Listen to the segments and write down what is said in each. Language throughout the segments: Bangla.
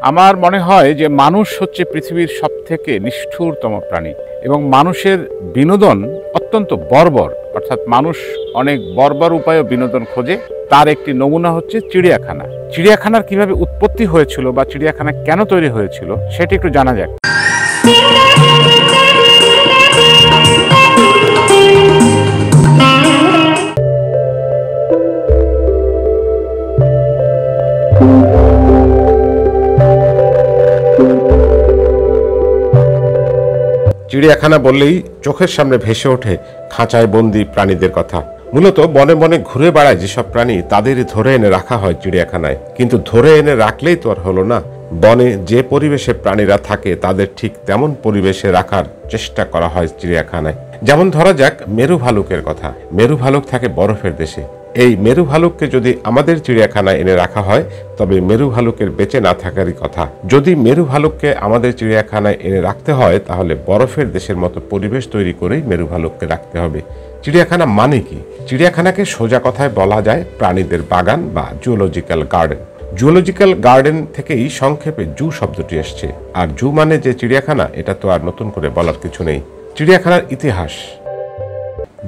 আমার মনে হয় যে মানুষ হচ্ছে পৃথিবীর সবথেকে নিষ্ঠুরতম প্রাণী এবং মানুষের বিনোদন অত্যন্ত বর্বর, অর্থাৎ মানুষ অনেক বর্বর উপায়ে বিনোদন খোঁজে। তার একটি নমুনা হচ্ছে চিড়িয়াখানা। চিড়িয়াখানার কিভাবে উৎপত্তি হয়েছিল বা চিড়িয়াখানা কেন তৈরি হয়েছিল সেটা একটু জানা যাক। চিড়িয়াখানা বললেই চোখের সামনে ভেসে ওঠে খাঁচায় বন্দি প্রাণীদের কথা। মূলত বনে বনে ঘুরে বেড়ায় যেসব প্রাণী তাদেরই ধরে এনে রাখা হয় চিড়িয়াখানায়। কিন্তু ধরে এনে রাখলেই তো আর হলো না, বনে যে পরিবেশে প্রাণীরা থাকে তাদের ঠিক তেমন পরিবেশে রাখার চেষ্টা করা হয় চিড়িয়াখানায়। যেমন ধরা যাক মেরু ভালুকের কথা। মেরু ভালুক থাকে বরফের দেশে। এই মেরু ভালুককে যদি আমাদের চিড়িয়াখানায় এনে রাখা হয় তবে মেরু ভালুকের বেঁচে না থাকারই কথা। যদি মেরু ভালুককে আমাদের চিড়িয়াখানায় এনে রাখতে হয় তাহলে বরফের দেশের মতো পরিবেশ তৈরি করেই মেরু ভালুককে রাখতে হবে। চিড়িয়াখানা মানে কি? চিড়িয়াখানাকে সোজা কথায় বলা যায় প্রাণীদের বাগান বা জুওলজিক্যাল গার্ডেন। জুওলজিক্যাল গার্ডেন থেকেই সংক্ষেপে জু শব্দটি এসছে। আর জু মানে যে চিড়িয়াখানা, এটা তো আর নতুন করে বলার কিছু নেই। চিড়িয়াখানার ইতিহাস।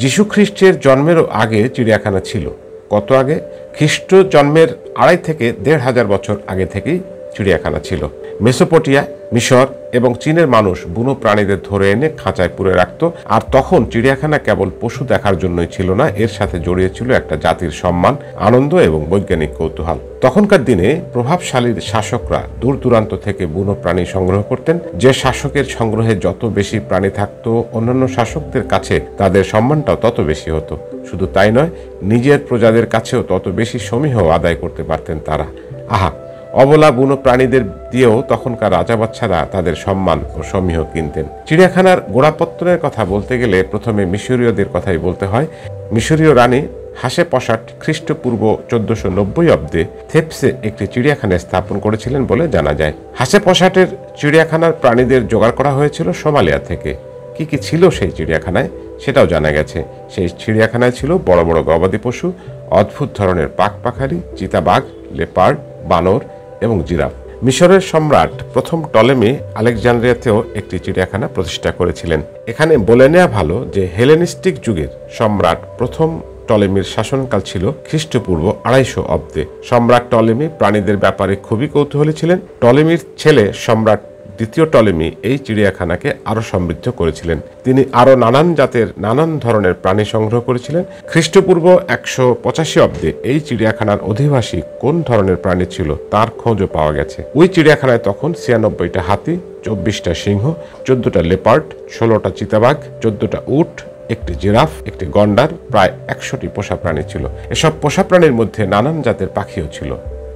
যীশু খ্রিস্টের জন্মেরও আগে চিড়িয়াখানা ছিল। কত আগে? খ্রিস্ট জন্মের 2.5 থেকে 1,500 বছর আগে থেকেই চিড়িয়াখানা ছিল। মেসোপটেমিয়া, মিশর এবং চীনের মানুষ বুনো প্রাণীদের ধরে এনে খাঁচায় পুরে রাখত। আর তখন চিড়িয়াখানা কেবল পশু দেখার জন্যই ছিল না, এর সাথে জড়িয়ে ছিল একটা জাতির সম্মান, আনন্দ এবং বৈজ্ঞানিক কৌতূহল। তখনকার দিনে প্রভাবশালী শাসকরা দূর দূরান্ত থেকে বুনো প্রাণী সংগ্রহ করতেন। যে শাসকের সংগ্রহে যত বেশি প্রাণী থাকত, অন্যান্য শাসকদের কাছে তাদের সম্মানটাও তত বেশি হতো। শুধু তাই নয়, নিজের প্রজাদের কাছেও তত বেশি সমীহ আদায় করতে পারতেন তারা। আহা, অবলা বুনো প্রাণীদের দিয়েও তখনকার রাজা বাচ্চারা তাদের সম্মান ও সমীহ কিনতেন। চিড়িয়াখানার গোড়াপত্তনের কথা বলতে গেলে প্রথমে মিশরীয়দের কথাই বলতে হয়। মিশরীয় রানী হাসেপসাট খ্রিস্টপূর্ব 1490 অব্দে থেপসে একটি চিড়িয়াখানা স্থাপন করেছিলেন বলে জানা যায়। হাসেপসাটের চিড়িয়াখানার প্রাণীদের জোগাড় করা হয়েছিল সোমালিয়া থেকে। কি কি ছিল সেই চিড়িয়াখানায় সেটাও জানা গেছে। সেই চিড়িয়াখানায় ছিল বড় বড় গবাদি পশু, অদ্ভুত ধরনের পাখপাখালি, চিতাবাঘ, লেপার্ড, বানর এবং জিরাফ। মিশরের সম্রাট প্রথম টলেমি আলেকজান্দ্রিয়াতেও একটি চিড়িয়াখানা প্রতিষ্ঠা করেছিলেন। এখানে বলে নেওয়া ভালো যে হেলেনিস্টিক যুগের সম্রাট প্রথম টলেমির শাসনকাল ছিল খ্রিস্টপূর্ব 250 অব্দে। সম্রাট টলেমি প্রাণীদের ব্যাপারে খুবই কৌতূহলী ছিলেন। টলেমির ছেলে সম্রাট দ্বিতীয় টলেমি এই চিড়িয়াখানাকে আরো সমৃদ্ধ করেছিলেন। তিনি আরো নানান জাতের নানান ধরনের প্রাণী সংগ্রহ করেছিলেন। খ্রিস্টপূর্ব 185 অব্দে এই চিড়িয়াখানার অধিবাসী কোন ধরনের প্রাণী ছিল তার খোঁজও পাওয়া গেছে। ওই চিড়িয়াখানায় তখন 96টা হাতি, 24টা সিংহ, 14টা লেপার্ড, 16টা চিতাবাঘ, 14টা উট, একটি জিরাফ, একটি গন্ডার, প্রায় 100টি পোষা প্রাণী ছিল। এসব পোষা প্রাণীর মধ্যে নানান জাতের পাখিও ছিল।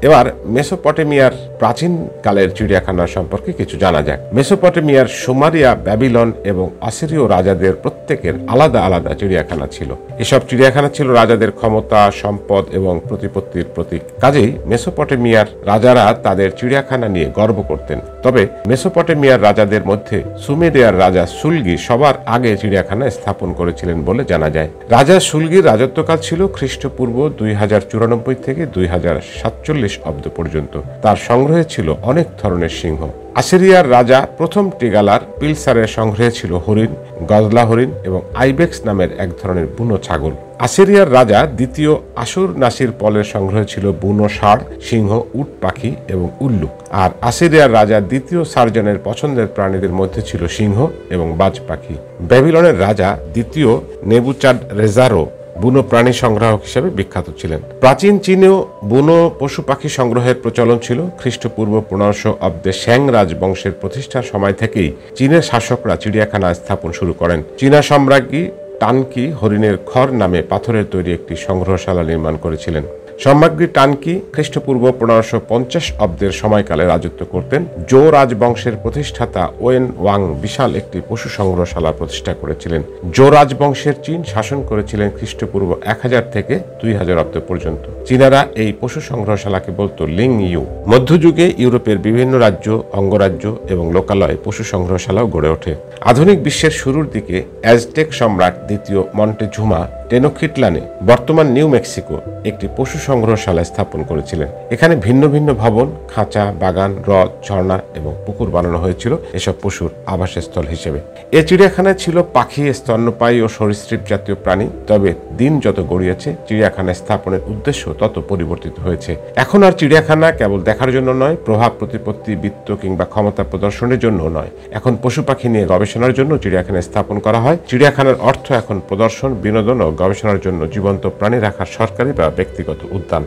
এবার মেসোপটেমিয়ার প্রাচীন কালের চিড়িয়াখানা সম্পর্কে কিছু জানা যাক। মেসোপটেমিয়ার সুমারিয়া, ব্যাবিলন এবং অসিরীয় রাজাদের প্রত্যেকের আলাদা আলাদা চিড়িয়াখানা ছিল। এসব চিড়িয়াখানা ছিল রাজাদের ক্ষমতা, সম্পদ এবং প্রতিপত্তির প্রতীক। কাজেই মেসোপটেমিয়ার রাজারা তাদের চিড়িয়াখানা নিয়ে গর্ব করতেন। তবে মেসোপটেমিয়ার রাজাদের মধ্যে সুমেরিয়ার রাজা সুলগি সবার আগে চিড়িয়াখানা স্থাপন করেছিলেন বলে জানা যায়। রাজা সুলগির রাজত্বকাল ছিল খ্রিস্টপূর্ব 2094 থেকে 2047 অব্দ পর্যন্ত। তার সংগ্রহে ছিল অনেক ধরনের সিংহ। আসিরিয়ার রাজা প্রথম টিগালার পিলসারের সংগ্রহে ছিল হরিণ, গজলা হরিণ এবং আইবেক্স নামের এক ধরনের বুনো ছাগল। আসিরিয়ার রাজা দ্বিতীয় আশুর নাসির পলের সংগ্রহে ছিল বুনো ষাঁড়, সিংহ, উট পাখি এবং উল্লুক। আর আসিরিয়ার রাজা দ্বিতীয় সার্জনের পছন্দের প্রাণীদের মধ্যে ছিল সিংহ এবং বাজ পাখি। ব্যাবিলনের রাজা দ্বিতীয় নেবুচাড রেজারও বুনো প্রাণী সংগ্রাহক হিসেবে বিখ্যাত ছিলেন। প্রাচীন চীনেও বুনো পশু পাখি সংগ্রহের প্রচলন ছিল। খ্রিস্টপূর্ব 1500 অব্দে শ্যাং রাজবংশের প্রতিষ্ঠার সময় থেকেই চীনের শাসকরা চিড়িয়াখানা স্থাপন শুরু করেন। চীনা সম্রাজ্ঞী টানকি হরিণের খড় নামে পাথরের তৈরি একটি সংগ্রহশালা নির্মাণ করেছিলেন। সম্রাজ্ঞী টানকি খ্রিস্টপূর্ব 1550 অব্দের সময়কালে রাজত্ব করতেন। জো রাজবংশের প্রতিষ্ঠাতা ওয়েন ওয়াং বিশাল একটি পশু সংগ্রহশালা প্রতিষ্ঠা করেছিলেন। জো রাজবংশের চীন শাসন করেছিলেন খ্রিস্টপূর্ব 1000 থেকে 2000 অব্দ পর্যন্ত। চীনারা এই পশু সংগ্রহশালাকে বলতো লিং ইউ। মধ্যযুগে ইউরোপের বিভিন্ন রাজ্য, অঙ্গরাজ্য এবং লোকালয়ে পশু সংগ্রহশালাও গড়ে ওঠে। আধুনিক বিশ্বের শুরুর দিকে অ্যাজটেক সম্রাট দ্বিতীয় মন্টেজুমা টেনোকিটলানে, বর্তমান নিউ মেক্সিকো, একটি পশু সংগ্রহশালায় স্থাপন করেছিলেন। এখানে ভিন্ন ভিন্ন ভবন, খাঁচা, বাগান, হ্রদ, ঝর্ণা এবং পুকুর বানানো হয়েছিল এসব পশুর আবাসস্থল হিসেবে। এ চিড়িয়াখানায় ছিল পাখি, স্তন্যপায়ী ও সরীসৃপ জাতীয় প্রাণী। তবে দিন যত গড়িয়েছে চিড়িয়াখানায় স্থাপনের উদ্দেশ্য তত পরিবর্তিত হয়েছে। এখন আর চিড়িয়াখানা কেবল দেখার জন্য নয়, প্রভাব প্রতিপত্তি, বৃত্ত কিংবা ক্ষমতা প্রদর্শনের জন্য নয়, এখন পশু পাখি নিয়ে গবেষণার জন্য চিড়িয়াখানায় স্থাপন করা হয়। চিড়িয়াখানার অর্থ এখন প্রদর্শন, বিনোদন ও গবেষণার জন্য জীবন্ত প্রাণী রাখার সরকারি বা ব্যক্তিগত উদ্যান।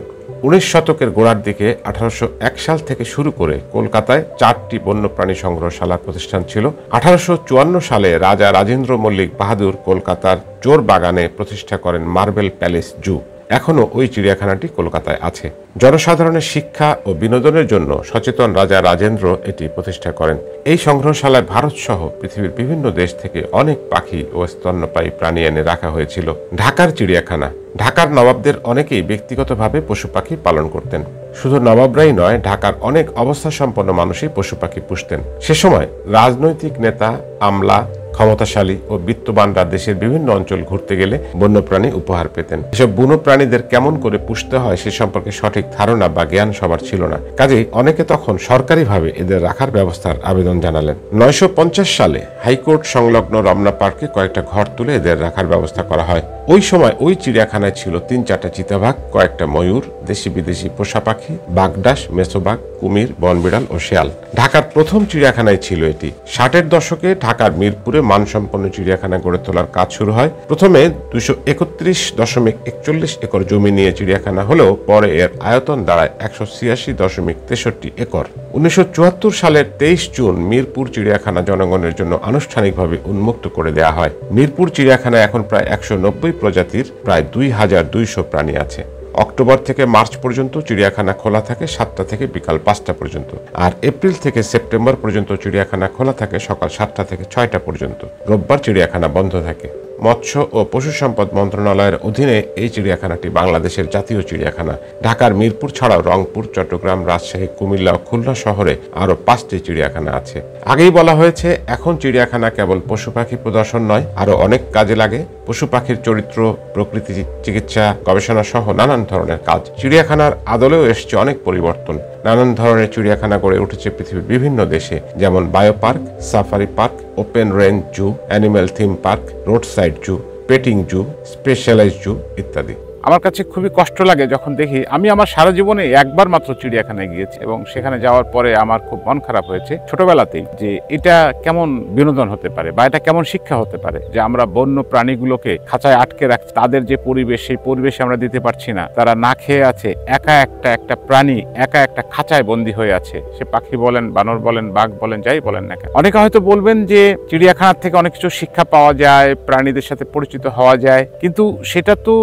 19 শতকের গোড়ার দিকে 1801 সাল থেকে শুরু করে কলকাতায় 4টি বন্যপ্রাণী সংগ্রহশালা প্রতিষ্ঠান ছিল। 1854 সালে রাজা রাজেন্দ্র মল্লিক বাহাদুর কলকাতার চোর বাগানে প্রতিষ্ঠা করেন মার্বেল প্যালেস জু। এখনও ওই চিড়িয়াখানাটি কলকাতায় আছে। জনসাধারণের শিক্ষা ও বিনোদনের জন্য সচেতন রাজা রাজেন্দ্র এটি প্রতিষ্ঠা করেন। এই সংগ্রহশালায় ভারত সহ পৃথিবীর বিভিন্ন দেশ থেকে অনেক পাখি ও স্তন্যপায়ী প্রাণী এনে রাখা হয়েছিল। ঢাকার চিড়িয়াখানা। ঢাকার নবাবদের অনেকেই ব্যক্তিগতভাবে পশু পাখি পালন করতেন। শুধু নবাবরাই নয়, ঢাকার অনেক অবস্থাসম্পন্ন মানুষই পশু পাখি পুষতেন। সে সময় রাজনৈতিক নেতা, আমলা, ক্ষমতাশালী ও বিত্তবানরা দেশের বিভিন্ন অঞ্চল ঘুরতে গেলে বন্যপ্রাণী উপহার পেতেন। এসব বন্য প্রাণীদের কেমন করে পুষতে হয় সে সম্পর্কে সঠিক ধারণা বা জ্ঞান সবার ছিল না। কাজেই অনেকে তখন সরকারিভাবে এদের রাখার ব্যবস্থার আবেদন জানালেন। 950 সালে হাইকোর্ট সংলগ্ন রমনা পার্কে কয়েকটা ঘর তুলে এদের রাখার ব্যবস্থা করা হয়। ওই সময় ওই চিড়িয়াখানায় ছিল 3-4টা চিতাবাঘ, কয়েকটা ময়ূর, দেশি বিদেশি পোষা পাখি, বাগডাস, মেছোবাঘ, কুমির, বনবিড়াল ও শেয়াল। ঢাকার প্রথম চিড়িয়াখানায় ছিল এটি। 60-এর দশকে ঢাকার মিরপুরে মানসম্পন্ন চিড়িয়াখানা গড়ে তোলার কাজ শুরু হয়। প্রথমে 231.41 একর জমি নিয়ে চিড়িয়াখানা হলেও পরে এর আয়তন দাঁড়ায় 186.63 একর। 1974 সালের 23 জুন মিরপুর চিড়িয়াখানা জনগণের জন্য আনুষ্ঠানিকভাবে উন্মুক্ত করে দেওয়া হয়। মিরপুর চিড়িয়াখানায় এখন প্রায় 190 প্রজাতির প্রায় 2200 প্রাণী আছে। অক্টোবর থেকে মার্চ পর্যন্ত চিড়িয়াখানা খোলা থাকে 7টা থেকে বিকাল 5টা পর্যন্ত, আর এপ্রিল থেকে সেপ্টেম্বর পর্যন্ত চিড়িয়াখানা খোলা থাকে সকাল 7টা থেকে 6টা পর্যন্ত। রোববার চিড়িয়াখানা বন্ধ থাকে। মৎস্য ও পশু সম্পদ মন্ত্রণালয়ের অধীনে এই চিড়িয়াখানাটি বাংলাদেশের জাতীয় চিড়িয়াখানা। ঢাকার মিরপুর ছাড়াও রংপুর, চট্টগ্রাম, রাজশাহী, কুমিল্লা ও খুলনা শহরে আরও 5টি চিড়িয়াখানা আছে। আগেই বলা হয়েছে, এখন চিড়িয়াখানা কেবল পশু পাখি প্রদর্শন নয়, আরও অনেক কাজে লাগে। পশু পাখির চরিত্র, প্রকৃতি, চিকিৎসা, গবেষণা সহ নানান ধরনের কাজ। চিড়িয়াখানার আদলেও এসছে অনেক পরিবর্তন। নানান ধরনের চিড়িয়াখানা গড়ে উঠেছে পৃথিবীর বিভিন্ন দেশে, যেমন bio park, safari park, open range zoo, animal theme park, road side zoo, petting zoo, specialised zoo ইত্যাদি। আমার কাছে খুবই কষ্ট লাগে যখন দেখি, আমি আমার সারা জীবনে একবার মাত্র চিড়িয়াখানায় গিয়েছি এবং সেখানে যাওয়ার পরে আমার খুব মন খারাপ হয়েছে ছোটবেলাতেই, যে এটা কেমন বিনোদন হতে পারে বা এটা কেমন শিক্ষা হতে পারে যে আমরা বন্য প্রাণীগুলোকে খাঁচায় আটকে রাখছি, তাদের যে পরিবেশ সেই পরিবেশে আমরা দিতে পারছি না, তারা না খেয়ে আছে, একা একটা প্রাণী একা একটা খাঁচায় বন্দী হয়ে আছে, সে পাখি বলেন, বানর বলেন, বাঘ বলেন, যাই বলেন না কেন। অনেকে হয়তো বলবেন যে চিড়িয়াখানার থেকে অনেক কিছু শিক্ষা পাওয়া যায়, প্রাণীদের সাথে পরিচিত হওয়া যায়, কিন্তু সেটা তো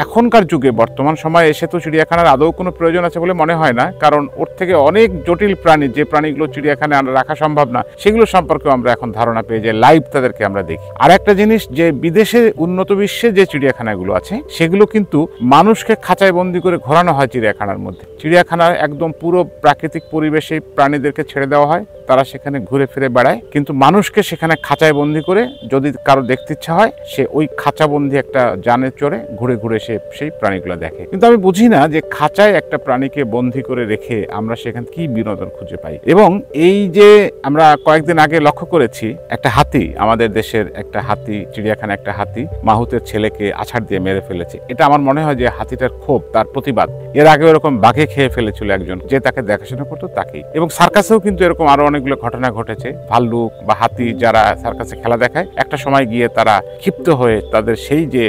এখনকার যুগে বর্তমান সময়ে এসে তো চিড়িয়াখানার আদৌ কোনো প্রয়োজন আছে বলে মনে হয় না, কারণ ওর থেকে অনেক জটিল প্রাণী, যে প্রাণীগুলো চিড়িয়াখানায় রাখা সম্ভব না, সেগুলো সম্পর্কে আমরা এখন ধারণা পেয়ে যাই, লাইভ তাদেরকে আমরা দেখি। আর একটা জিনিস, যে বিদেশে, উন্নত বিশ্বে যে চিড়িয়াখানাগুলো আছে সেগুলো কিন্তু মানুষকে খাঁচায় বন্দি করে ঘোরানো হয় চিড়িয়াখানার মধ্যে। চিড়িয়াখানার একদম পুরো প্রাকৃতিক পরিবেশে প্রাণীদেরকে ছেড়ে দেওয়া হয়, তারা সেখানে ঘুরে ফিরে বেড়ায়, কিন্তু মানুষকে সেখানে খাঁচায় বন্দি করে যদি কারো দেখতে ইচ্ছা হয় সে ওই খাঁচাবন্দি একটা যানে চড়ে ঘুরে ঘুরে সে সেই প্রাণীগুলো দেখে। কিন্তু আমি বুঝি না যে খাঁচায় একটা প্রাণীকে বন্দি করে রেখে আমরা সেখানে কি বিনোদন খুঁজে পাই। এবং এই যে আমরা কয়েকদিন আগে লক্ষ্য করেছি, একটা হাতি, আমাদের দেশের একটা হাতি, চিড়িয়াখানা একটা হাতি মাহুতের ছেলেকে আছাড় দিয়ে মেরে ফেলেছে। এটা আমার মনে হয় যে হাতিটার ক্ষোভ, তার প্রতিবাদ। এর আগে এরকম বাঘে খেয়ে ফেলেছিল একজন, যে তাকে দেখাশোনা করতো তাকেই। এবং সার্কাসেও কিন্তু এরকম আরো অনেকগুলো ঘটনা ঘটেছে। ভাল্লুক বা হাতি যারা সার্কাসে খেলা দেখায়, একটা সময় গিয়ে তারা ক্ষিপ্ত হয়ে তাদের সেই যে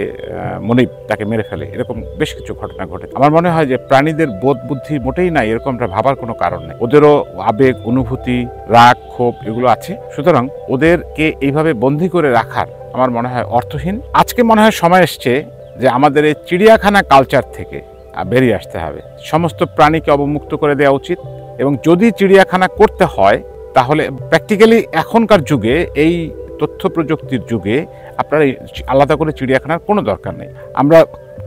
মনিব তাকে মেরে ফেলে, এরকম বেশ কিছু ঘটনা ঘটেছে। আমার মনে হয় যে প্রাণীদের বোধ বুদ্ধি মোটেই নাই, এরকমটা ভাবার কোনো কারণ নেই। ওদেরও আবেগ, অনুভূতি, রাগ, ক্ষোভ এগুলো আছে। সুতরাং ওদেরকে এইভাবে বন্দি করে রাখার আমার মনে হয় অর্থহীন। আজকে মনে হয় সময় এসছে যে আমাদের এই চিড়িয়াখানা কালচার থেকে বেরিয়ে আসতে হবে। সমস্ত প্রাণীকে অবমুক্ত করে দেওয়া উচিত, এবং যদি চিড়িয়াখানা করতে হয় তাহলে প্র্যাকটিক্যালি এখনকার যুগে, এই তথ্য প্রযুক্তির যুগে, আপনার আলাদা করে চিড়িয়াখানার কোনো দরকার নেই। আমরা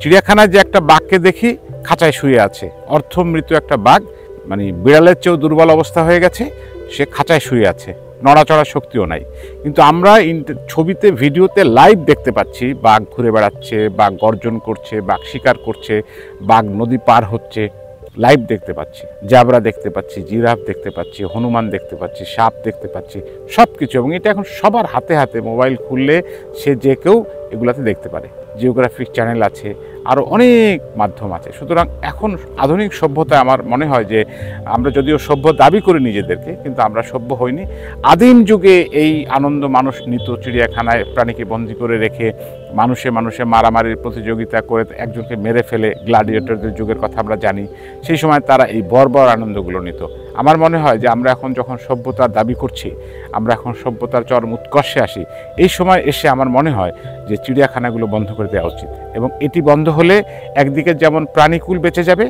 চিড়িয়াখানায় যে একটা বাঘকে দেখি খাঁচায় শুয়ে আছে, অর্ধমৃত একটা বাঘ, মানে বিড়ালের চেয়েও দুর্বল অবস্থা হয়ে গেছে, সে খাঁচায় শুয়ে আছে, নড়াচড়ার শক্তিও নাই। কিন্তু আমরা ছবিতে ভিডিওতে লাইভ দেখতে পাচ্ছি বাঘ ঘুরে বেড়াচ্ছে, বাঘ গর্জন করছে, বাঘ শিকার করছে, বাঘ নদী পার হচ্ছে, লাইভ দেখতে পাচ্ছি, জাবরা দেখতে পাচ্ছি, জিরাফ দেখতে পাচ্ছি, হনুমান দেখতে পাচ্ছি, সাপ দেখতে পাচ্ছি, সব কিছু। এবং এটা এখন সবার হাতে হাতে, মোবাইল খুললে সে যে কেউ এগুলাতে দেখতে পারে। জিওগ্রাফিক চ্যানেল আছে, আরও অনেক মাধ্যম আছে। সুতরাং এখন আধুনিক সভ্যতায় আমার মনে হয় যে আমরা যদিও সভ্য দাবি করি নিজেদেরকে, কিন্তু আমরা সভ্য হইনি। আদিম যুগে এই আনন্দ মানুষ নিত, চিড়িয়াখানায় প্রাণীকে বন্দি করে রেখে মানুষে মানুষে মারামারির প্রতিযোগিতা করে একজনকে মেরে ফেলে, গ্ল্যাডিয়েটরদের যুগের কথা আমরা জানি। সেই সময় তারা এই বর্বর আনন্দগুলো নিত। আমার মনে হয় যে আমরা এখন যখন সভ্যতার দাবি করছি, আমরা এখন সভ্যতার চরম উৎকর্ষে আসি, এই সময় এসে আমার মনে হয় যে চিড়িয়াখানাগুলো বন্ধ করে দেওয়া উচিত। এবং এটি বন্ধ হলে একদিকে যেমন প্রাণীকুল বেঁচে যাবে,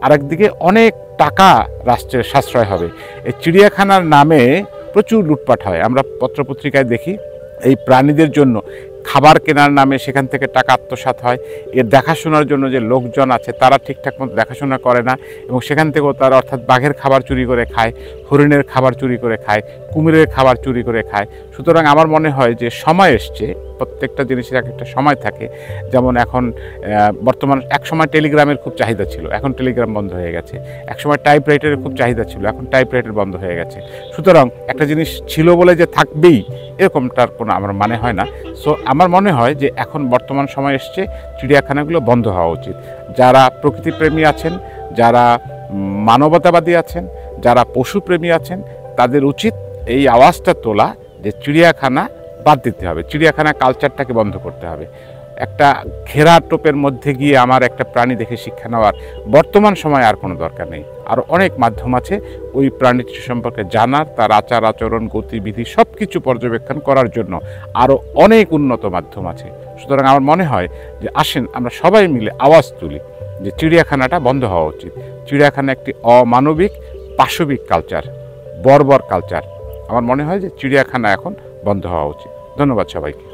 আরেকদিকে অনেক টাকা রাষ্ট্রের সাশ্রয় হবে। এই চিড়িয়াখানার নামে প্রচুর লুটপাট হয়, আমরা পত্রপত্রিকায় দেখি। এই প্রাণীদের জন্য খাবার কেনার নামে সেখান থেকে টাকা আত্মসাৎ হয়। এর দেখাশোনার জন্য যে লোকজন আছে তারা ঠিকঠাক মতো দেখাশোনা করে না, এবং সেখান থেকেও তারা অর্থাৎ বাঘের খাবার চুরি করে খায়, হরিণের খাবার চুরি করে খায়, কুমিরের খাবার চুরি করে খায়। সুতরাং আমার মনে হয় যে সময় এসছে, প্রত্যেকটা জিনিসের এক একটা সময় থাকে। যেমন এখন বর্তমান, এক সময় টেলিগ্রামের খুব চাহিদা ছিল, এখন টেলিগ্রাম বন্ধ হয়ে গেছে। এক সময় টাইপরাইটারের খুব চাহিদা ছিল, এখন টাইপরাইটার বন্ধ হয়ে গেছে। সুতরাং একটা জিনিস ছিল বলে যে থাকবেই এরকমটার কোনো আমার মানে হয় না। সো আমার মনে হয় যে এখন বর্তমান সময় এসছে, চিড়িয়াখানাগুলো বন্ধ হওয়া উচিত। যারা প্রকৃতিপ্রেমী আছেন, যারা মানবতাবাদী আছেন, যারা পশুপ্রেমী আছেন, তাদের উচিত এই আওয়াজটা তোলা যে চিড়িয়াখানা বাদ দিতে হবে, চিড়িয়াখানা কালচারটাকে বন্ধ করতে হবে। একটা ঘেরা টোপের মধ্যে গিয়ে আমার একটা প্রাণী দেখে শিক্ষা নেওয়ার বর্তমান সময় আর কোনো দরকার নেই। আরও অনেক মাধ্যম আছে ওই প্রাণীটি সম্পর্কে জানার, তার আচার আচরণ, গতিবিধি সব কিছু পর্যবেক্ষণ করার জন্য আরও অনেক উন্নত মাধ্যম আছে। সুতরাং আমার মনে হয় যে আসেন আমরা সবাই মিলে আওয়াজ তুলি যে চিড়িয়াখানাটা বন্ধ হওয়া উচিত। চিড়িয়াখানা একটি অমানবিক, পাশবিক কালচার, বর্বর কালচার। আমার মনে হয় যে চিড়িয়াখানা এখন বন্ধ হওয়া উচিত। ধন্যবাদ সবাইকে।